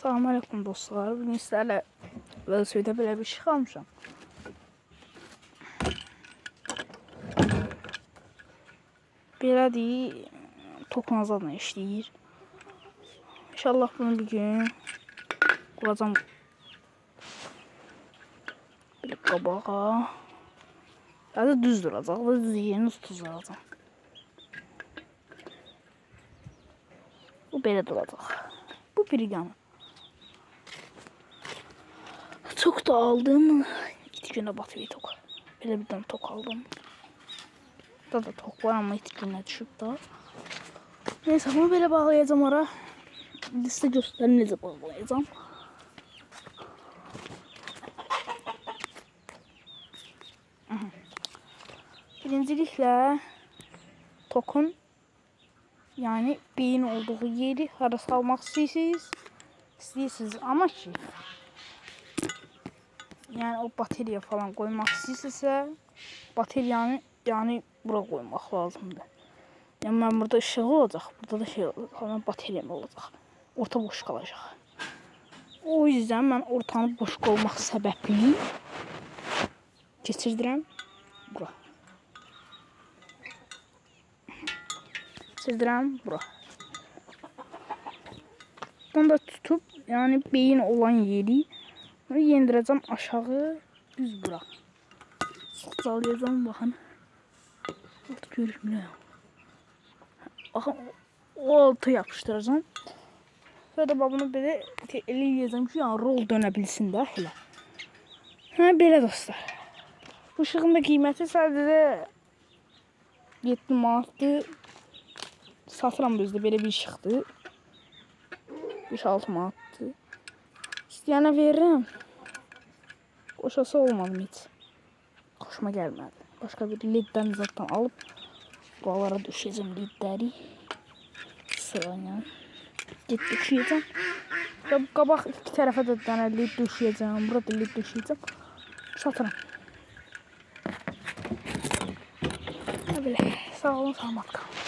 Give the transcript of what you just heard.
Selamünaleyküm dostlar. Bugün sizlerle velosipede belə bir şey almışam. Belədir, toxunacaqla işləyir. İnşallah bunu bir gün quracam bir qabağa. Yəni düz duracaq və düz yerini tutacaq. Bu belə duracaq. Bu bir yana. Çok da aldım. 2 güne batıyor tok. Böyle bir tane tok aldım. Burada da tok var ama 2 güne düşüp da. Neyse bunu böyle bağlayacağım ara. Liste gösterin necə bağlayacağım. Birincilikle tokun yani beyin olduğu yeri hara salmaq istəyirsiniz ama ki yani o batarya falan koymak istəyirsə bataryanı yani bura koymak lazımdır. Yani ben burada ışığı olacak, burada da şey olacak, ama bataryam olacak. Orta boş kalacak. O yüzden ben ortanın boş olmak səbəbini keçirdirəm bura. Keçirdirəm bura. Bunu da tutup yani beyin olan yeri yendireceğim aşağı düz bura. Sallayacağım bakın. Artık görüşmüyor. Bakın o altı yapıştıracağım. Sonra da bunu böyle eləyəcəm ki, yani rol dönebilsin də elə. Hə belə dostlar. Bu ışığın da qiyməti sadəcə 7 manatdır. Satıram bizdə belə bir ışıqdır. 5-6 manatdır. İstəyənə veririm. Qoşası olmadım hiç. Hoşuma gelmedi. Başka bir ledden zaten alıp buralara düşeceğim ledleri. Sırayla. Led düşeceğim. Ve bu kabak iki tarafa da tane led düşeceğim. Burada led düşeceğim. Satırım. Böyle sağ olun, sağlık kalın.